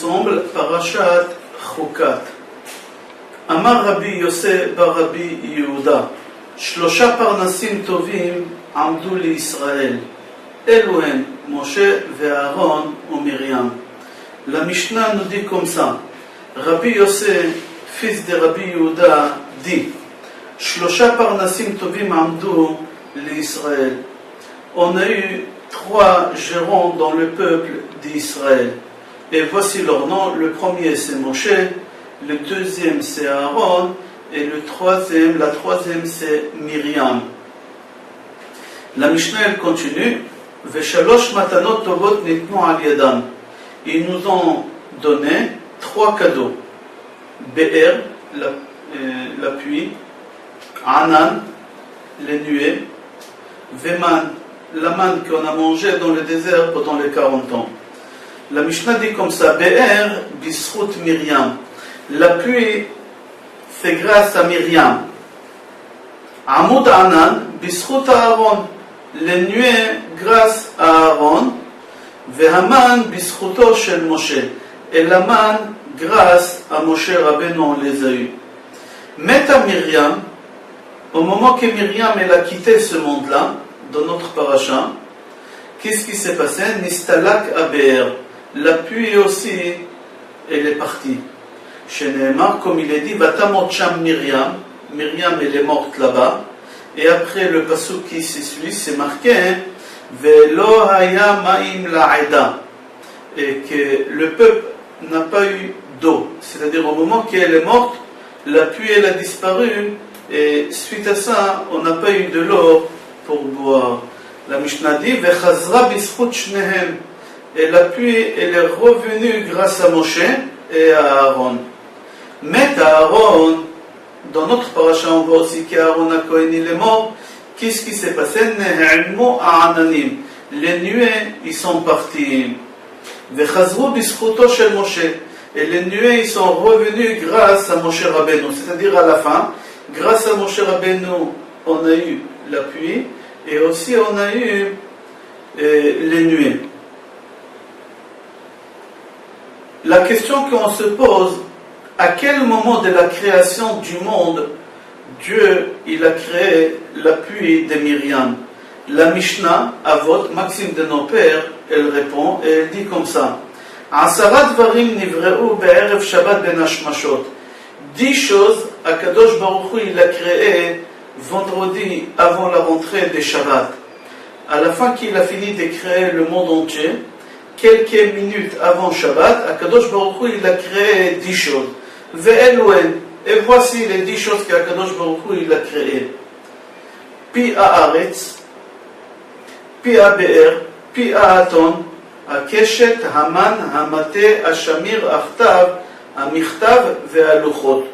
ensemble Parashat Chukat. Amar Rabbi Yosef bar Rabbi Yehuda, Shlosha parnasim tovim amdu li Israël. Elohim, Moshe ve'Aaron ou Myriam. La Mishnah nous dit comme ça. Rabbi Yosef, fils de Rabbi Yehuda, dit Shlosha parnasim tovim amdu li Israël. On a eu 3 gérants dans le peuple d'Israël. Et voici leur nom. Le premier c'est Moshe, le deuxième c'est Aaron, et la troisième c'est Myriam. La Mishnah elle continue. Veshalosh matanot tovot nitnu al yadam. Ils nous ont donné 3 cadeaux. Be'er, la pluie, Anan, les nuées, Veman, la manne qu'on a mangée dans le désert pendant les 40 ans. La Mishnah dit comme ça, Be'er bisrut Myriam. La pluie, c'est grâce à Myriam. Amud Anan bisrut Aaron. Les nuées, grâce à Aaron. Vehaman bisruto shel Moshe. Et la manne, grâce à Moshe Rabbeinu, on les a eu. Meta Myriam, au moment que Myriam elle a quitté ce monde-là, dans notre paracha, qu'est-ce qui s'est passé? Nistalak Aber. La pluie aussi, elle est partie. Chez Nehemar, comme il est dit, Vatamot Sham Myriam. Myriam, elle est morte là-bas. Et après le pasuk qui suit, c'est marqué Velo haya ma'im la'eda. Et que le peuple n'a pas eu d'eau. C'est-à-dire au moment qu'elle est morte, la pluie elle a disparu. Et suite à ça, on n'a pas eu de l'eau pour boire. La Mishnah dit Vechazra bischut shnehem. Et la pluie elle est revenue grâce à Moshe et à Aaron. Mais Aaron, dans notre paracha, on voit aussi qu'Aaron a Kohen il est mort. Qu'est-ce qui s'est passé? Ne'elmu a'ananim. Les nuées, ils sont partis. Vechazru bischuto shel Moshe. Et les nuées, ils sont revenus grâce à Moshe Rabbeinu. C'est-à-dire à la fin, grâce à Moshe Rabbeinu, on a eu la pluie et aussi on a eu les nuées. La question qu'on se pose, à quel moment de la création du monde Dieu il a créé la pluie de Myriam? La Mishnah, Avot, Maxime de nos pères, elle répond et elle dit comme ça: Asarat varim nivreu be'erev Shabbat ben hashmashot. 10 choses, Akadosh Baruch Hu il a créé vendredi avant la rentrée des Shabbat. À la fin qu'il a fini de créer le monde entier, quelques minutes avant Shabbat, Akadosh Baruch Hu il a créé 10 choses. Ve'eluen. Et voici les 10 choses qu'Akadosh Baruch Hu il a créées. Pi haaretz, pi habe'er, pi haaton, hakeshet, haman, hamate, hashamir, achtav, hamichtav ve'aluchot.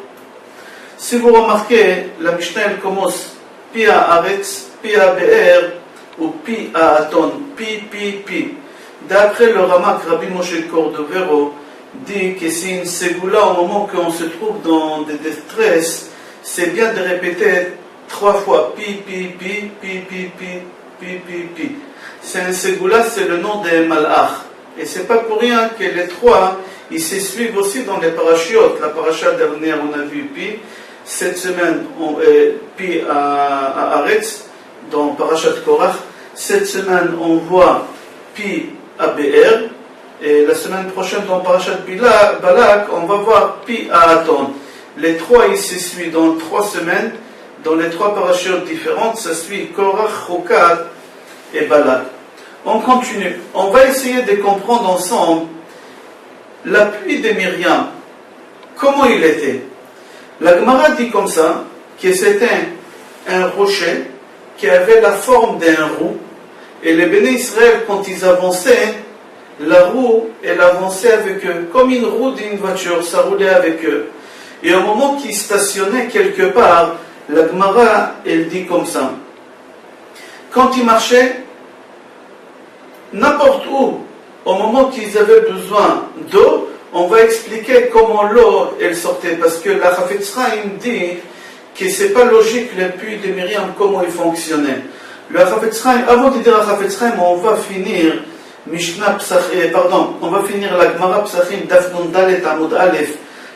Si vous remarquez, la Mishnah elle commence pi haaretz, pi habe'er ou pi haaton, pi. D'après le Ramak, Rabbi Moshe Cordovero dit que c'est une ségoula au moment qu'on se trouve dans des détresse, c'est bien de répéter 3 fois pi. C'est un ségoula, c'est le nom des malach. Et c'est pas pour rien que les 3, ils se suivent aussi dans les parachiotes. La paracha dernière, on a vu pi. Cette semaine, pi à Aretz, dans parachat Korach. Cette semaine, on voit pi à BR. Et la semaine prochaine, dans Parashat Balak, on va voir Pi Haaton. Les 3, ils se suivent dans 3 semaines. Dans les 3 parachutes différentes, ça suit Korach, Chukat et Balak. On continue. On va essayer de comprendre ensemble la pluie de Myriam. Comment il était? La Gemara dit comme ça, que c'était un rocher qui avait la forme d'un roue. Et les béné Israël, quand ils avançaient, la roue, elle avançait avec eux, comme une roue d'une voiture, ça roulait avec eux. Et au moment qu'ils stationnaient quelque part, la Gemara, elle dit comme ça. Quand ils marchaient, n'importe où, au moment qu'ils avaient besoin d'eau, on va expliquer comment l'eau, elle sortait. Parce que la Chafetz Chaim dit que c'est pas logique le puits de Myriam, comment il fonctionnait. Le Chafetz Chaim, avant de dire à Chafetz Chaim, on va finir on va finir la Gemara Psachim Daf Nun Dalet Amud Aleph.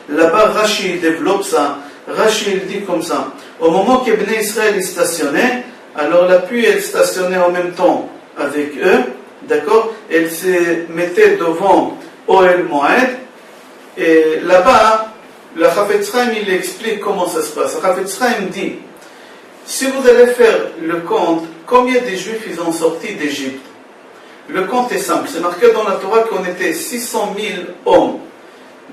Là-bas, Rashi développe ça. Rashi il dit comme ça. Au moment que Bnei Israël est stationné, alors la pluie elle stationnait en même temps avec eux, d'accord? Elle se mettait devant Ohel Moed, et là-bas, le Chafetz Chaim il explique comment ça se passe. Le Chafetz Chaim dit, si vous allez faire le compte, combien de Juifs ils ont sorti d'Égypte? Le compte est simple, c'est marqué dans la Torah qu'on était 600 000 hommes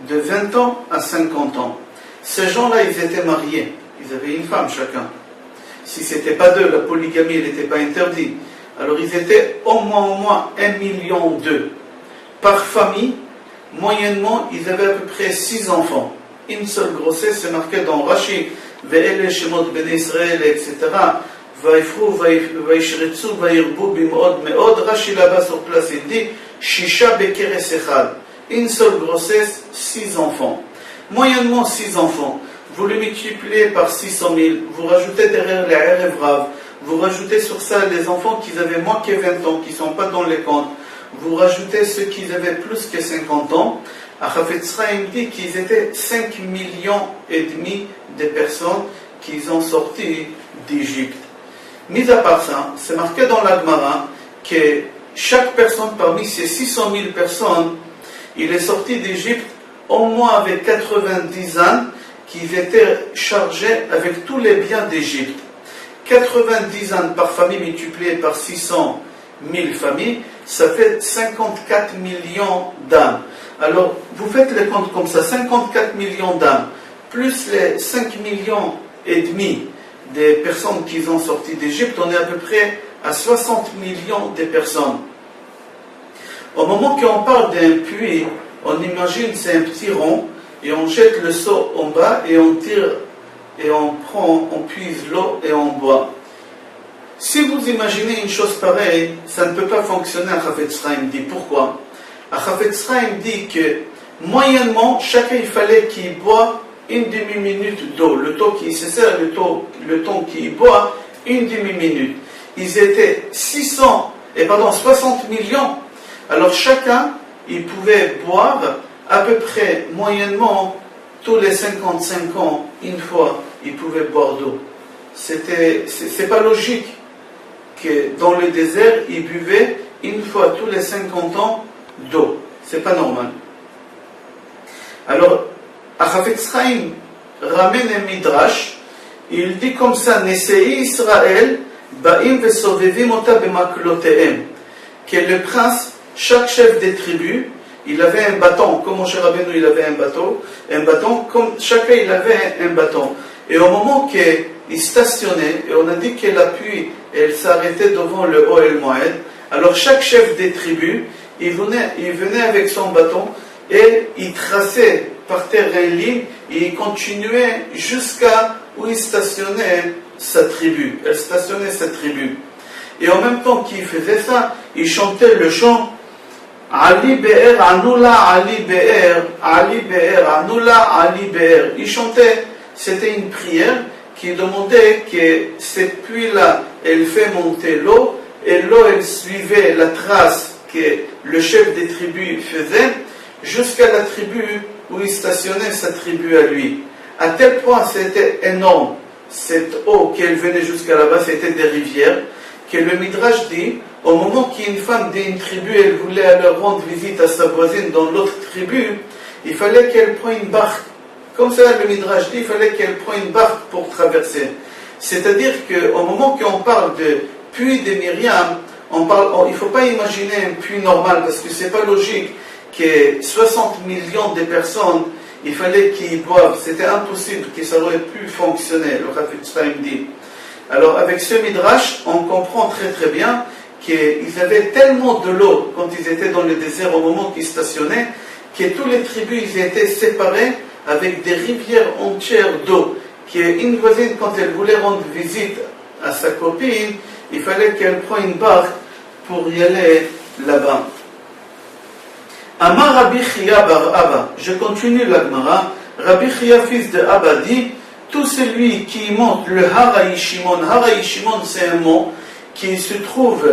de 20 ans à 50 ans. Ces gens-là, ils étaient mariés, ils avaient une femme chacun. Si ce n'était pas deux, la polygamie n'était pas interdite. Alors ils étaient au moins 1,2 million par famille. Moyennement, ils avaient à peu près 6 enfants. Une seule grossesse, c'est marqué dans Rashi, Ve'ele Shemot Bnei Israël, etc. Vaifru, Vaishretsu, Vairbu, Bimod, Meod. Rashi là-bas sur place, il dit Shisha Bekeres Echad. Une seule grossesse, 6 enfants. Moyennement 6 enfants. Vous le multipliez par 600 000, vous rajoutez derrière les Erev Rav, vous rajoutez sur ça les enfants qui avaient moins que 20 ans, qui ne sont pas dans les comptes, vous rajoutez ceux qui avaient plus que 50 ans. Chafetz Chaim dit qu'ils étaient 5,5 millions de personnes qui ont sorti d'Égypte. Mis à part ça, c'est marqué dans la Gemara que chaque personne parmi ces 600 000 personnes, il est sorti d'Égypte au moins avec 90 ânes qui étaient chargés avec tous les biens d'Égypte. 90 ânes par famille multiplié par 600 000 familles, ça fait 54 millions d'âmes. Alors, vous faites les comptes comme ça, 54 millions d'âmes, plus les 5,5 millions des personnes qui ont sorti d'Égypte, on est à peu près à 60 millions de personnes. Au moment qu'on parle d'un puits, on imagine c'est un petit rond, et on jette le seau en bas, et on tire, et on puise l'eau, et on boit. Si vous imaginez une chose pareille, ça ne peut pas fonctionner, Chafetz Chaim dit. Pourquoi? Chafetz Chaim dit que, moyennement, chacun il fallait qu'il boit une demi-minute d'eau. Le temps qui se sert, le temps qu'il boit, une demi-minute. Ils étaient 60 millions. Alors chacun, il pouvait boire à peu près, moyennement, tous les 55 ans, une fois, il pouvait boire d'eau. C'est pas logique que dans le désert, il buvait une fois tous les 50 ans d'eau. C'est pas normal. Alors, Chafetz Chaim ramène un midrash, il dit comme ça, Nesei Israël, Ba'im vesovevim ota b'maklotehem, que le prince, chaque chef des tribus, il avait un bâton, comme Moshe Rabbeinu il avait un bâton, comme chacun il avait un bâton. Et au moment qu'il stationnait, et on a dit que la pluie, elle s'arrêtait devant le Ohel Moed, alors chaque chef des tribus, il venait avec son bâton, et il traçait par terre une ligne, et il continuait jusqu'à où il stationnait sa tribu. Elle stationnait sa tribu. Et en même temps qu'il faisait ça, il chantait le chant Ali Be'er, Anoula, Ali Be'er, Ali Be'er, Anoula, Ali Be'er. Il chantait, c'était une prière qui demandait que cette pluie-là, elle fait monter l'eau, et l'eau, elle suivait la trace que le chef des tribus faisait, jusqu'à la tribu où il stationnait sa tribu à lui. À tel point, c'était énorme, cette eau qu'elle venait jusqu'à là-bas, c'était des rivières, que le Midrash dit, au moment qu'une femme d'une tribu, elle voulait aller rendre visite à sa voisine dans l'autre tribu, il fallait qu'elle prenne une barque. Comme ça, le Midrash dit, il fallait qu'elle prenne une barque pour traverser. C'est-à-dire qu'au moment qu'on parle de puits de Myriam, il ne faut pas imaginer un puits normal, parce que c'est pas logique que 60 millions de personnes, il fallait qu'ils boivent. C'était impossible que ça aurait pu fonctionner, le Chafetz Chaim dit. Alors avec ce Midrash, on comprend très très bien qu'ils avaient tellement de l'eau quand ils étaient dans le désert au moment qu'ils stationnaient, que toutes les tribus ils étaient séparés avec des rivières entières d'eau. Qu'une voisine, quand elle voulait rendre visite à sa copine, il fallait qu'elle prenne une barque pour y aller là-bas. Amar Rabbi Chia bar Abba, je continue la Gemara. Rabbi Chia, fils de Abba, dit tout celui qui monte le Hara Yishimon, c'est un mont qui se trouve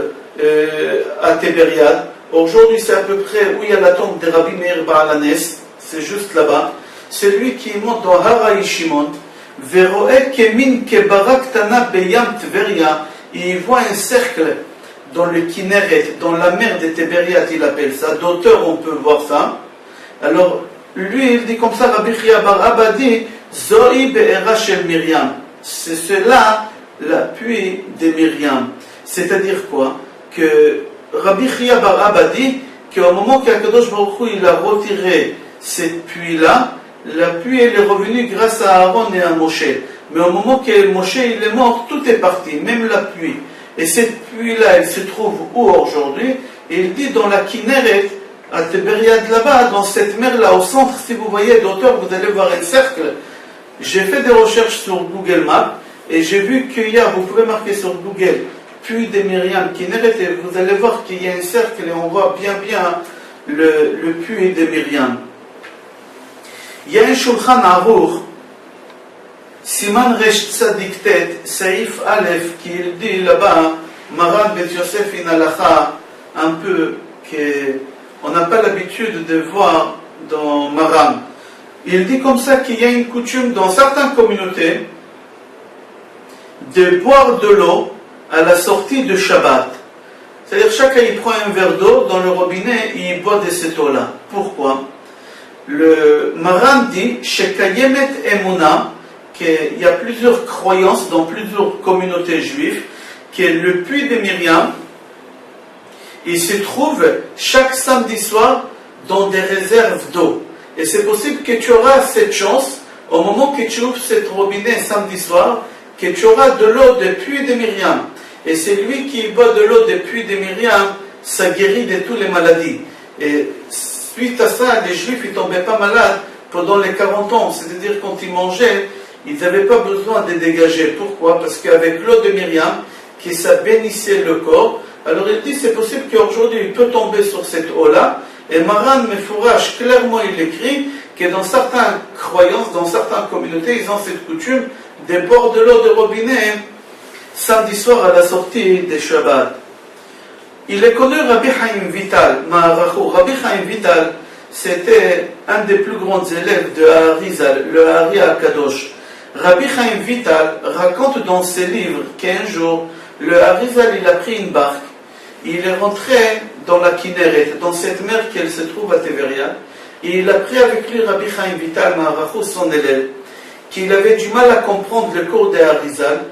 à Tibériade, Aujourd'hui, c'est à peu près où il y a la tombe de Rabbi Meir Baalanes, c'est juste là-bas. C'est lui qui monte dans Hara Shimon, Veroe Kemin Kebarak Tana Beyam Tveria, il voit un cercle dans le Kinneret, dans la mer de Tibériade, il appelle ça. D'auteur, on peut voir ça. Alors, lui, il dit comme ça, Rabbi Chia bar Abba dit, Zoi Be'era Shel Miriam. C'est cela, l'appui de Myriam. C'est-à-dire quoi? Que Rabbi Chia bar Abba dit qu'au moment qu'Akadosh Baruch Hu, il a retiré cette pluie-là, la pluie elle est revenue grâce à Aaron et à Moshe. Mais au moment que Moshe il est mort, tout est parti, même la pluie. Et cette pluie-là, elle se trouve où aujourd'hui? Et il dit dans la Kinneret, à Tibériade là-bas, dans cette mer-là, au centre, si vous voyez d'auteur, vous allez voir un cercle. J'ai fait des recherches sur Google Maps et j'ai vu qu'il y a, vous pouvez marquer sur Google, puits de Myriam, Kinneret, et vous allez voir qu'il y a un cercle et on voit bien le puits de Myriam. Il y a un Shulchan Aruch, Siman Resh Tzadik Tet, Saïf Aleph, qui dit là-bas, Maran Bet Yosef in Halacha, un peu qu'on n'a pas l'habitude de voir dans Maran. Il dit comme ça qu'il y a une coutume dans certaines communautés de boire de l'eau à la sortie de Shabbat. C'est-à-dire chacun il prend un verre d'eau dans le robinet et il boit de cette eau-là. Pourquoi? Le Maran dit Shekayemet Emuna, qu'il y a plusieurs croyances dans plusieurs communautés juives, que le puits de Myriam, il se trouve chaque samedi soir dans des réserves d'eau. Et c'est possible que tu auras cette chance, au moment que tu ouvres cette robinet samedi soir, que tu auras de l'eau du puits de Myriam. Et c'est lui qui boit de l'eau du puits de Myriam, ça guérit de toutes les maladies. Et suite à ça, les Juifs ne tombaient pas malades pendant les 40 ans. C'est-à-dire quand ils mangeaient, ils n'avaient pas besoin de dégager. Pourquoi? Parce qu'avec l'eau de Myriam, qui ça bénissait le corps, alors il dit c'est possible qu'aujourd'hui il peut tomber sur cette eau-là. Et Maran Mefourash, clairement il écrit que dans certaines croyances, dans certaines communautés, ils ont cette coutume de boire de l'eau de robinet samedi soir à la sortie des Shabbat. Il est connu Rabbi Chaim Vital, Maharacho. Rabbi Chaim Vital, c'était un des plus grands élèves de Harizal, le Hari Akadosh. Rabbi Chaim Vital raconte dans ses livres qu'un jour, le Harizal il a pris une barque, il est rentré dans la Kinneret, dans cette mer qui se trouve à Tibériade, et il a pris avec lui Rabbi Chaim Vital, Maharacho, son élève, qu'il avait du mal à comprendre le cours de Harizal,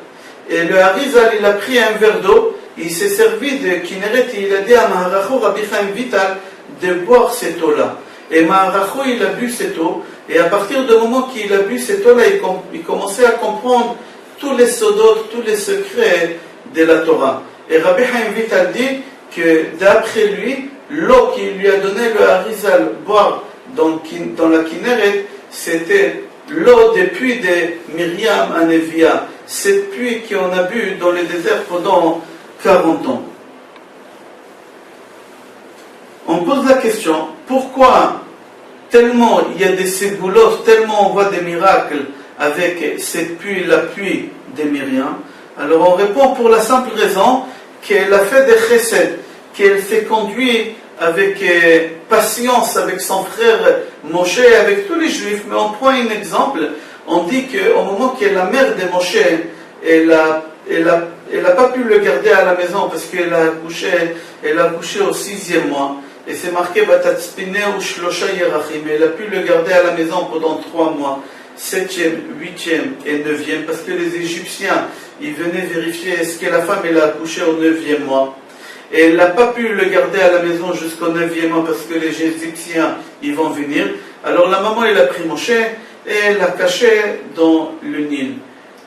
et le Harizal il a pris un verre d'eau, il s'est servi de Kinneret et il a dit à Maharacho, Rabbi Chaim Vital, de boire cette eau-là. Et Maharacho il a bu cette eau, et à partir du moment qu'il a bu cette eau-là, il commençait à comprendre tous les sodotes, tous les secrets de la Torah. Et Rabbi Chaim Vital dit que d'après lui, l'eau qu'il lui a donné le Harizal boire dans la Kinneret, c'était l'eau des puits de Myriam à Nevia, cette puits qu'on a bu dans le désert pendant 40 ans. On pose la question, pourquoi tellement il y a des ségoulots, tellement on voit des miracles avec cette puits, la pluie de Myriam? Alors on répond pour la simple raison qu'elle a fait des chesed, qu'elle s'est conduite avec patience avec son frère Moshe, avec tous les juifs. Mais on prend un exemple, on dit qu'au moment que la mère de Moshe, elle a pas pu le garder à la maison parce qu'elle a accouché au 6e mois. Et c'est marqué Batatzpine ou Shlosha Yerachim. Elle a pu le garder à la maison pendant 3 mois, 7e, 8e et 9e, parce que les Égyptiens, ils venaient vérifier est-ce que la femme elle a accouché au 9e mois. Et elle n'a pas pu le garder à la maison jusqu'au 9e mois parce que les Égyptiens ils vont venir. Alors la maman elle a pris Moshe et elle l'a caché dans le Nil.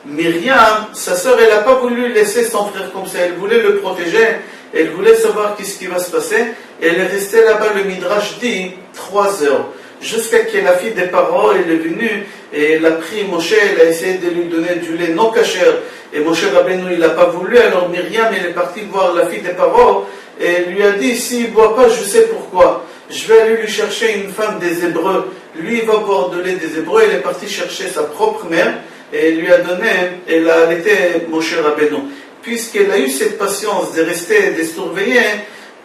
Myriam, sa sœur, elle n'a pas voulu laisser son frère comme ça. Elle voulait le protéger, elle voulait savoir qu'est-ce qui va se passer. Elle est restée là-bas, le Midrash dit, 3 heures. Jusqu'à ce que la fille des parents elle est venue et elle a pris Moshe, elle a essayé de lui donner du lait non kasher. Et Moshe Rabbeinu il n'a pas voulu, alors Myriam elle est partie voir la fille des parents et elle lui a dit, s'il ne boit pas, je sais pourquoi. Je vais aller lui chercher une femme des Hébreux. Lui il va boire de lait des Hébreux. Elle est partie chercher sa propre mère et elle lui a donné, elle a allaité Moshe Rabbeinu. Puisqu'elle a eu cette patience de rester, de surveiller,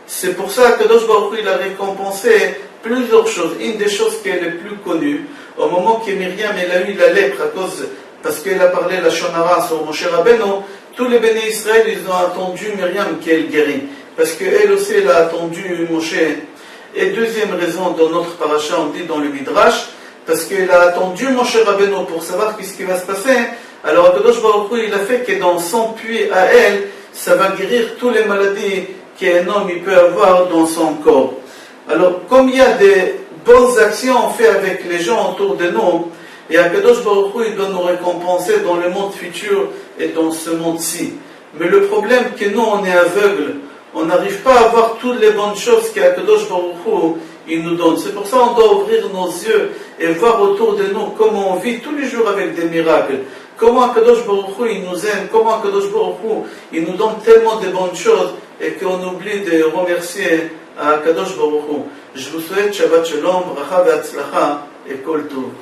C'est pour ça que Kadosh Baruch Hu, il a récompensé plusieurs choses. Une des choses qui est les plus connues, au moment que Myriam elle a eu la lèpre parce qu'elle a parlé la Shonara sur Moshe Rabbeinu, tous les béné Israël, ils ont attendu Myriam qu'elle guérit. Parce qu'elle aussi, elle a attendu Moshe. Et deuxième raison, dans notre paracha, on dit dans le Midrash, parce qu'elle a attendu Moshe Rabbeinu pour savoir qu'est-ce qui va se passer. Alors Kadosh Baruch Hu, il a fait que dans son puits à elle, ça va guérir toutes les maladies qu'un homme il peut avoir dans son corps. Alors, comme il y a des bonnes actions faites avec les gens autour de nous, et Akadosh Baruch Hu, il doit nous récompenser dans le monde futur et dans ce monde-ci. Mais le problème c'est que nous, on est aveugles, on n'arrive pas à voir toutes les bonnes choses qu'Akadosh Baruch Hu, il nous donne. C'est pour ça qu'on doit ouvrir nos yeux et voir autour de nous comment on vit tous les jours avec des miracles. Comment Akadosh Baruch Hu, il nous aime, comment Akadosh Baruch Hu, il nous donne tellement de bonnes choses et qu'on oublie de remercier à Akadosh Baruch Hu. Je vous souhaite Shabbat Shalom, Bracha Ve'atzlacha et Kol Tov.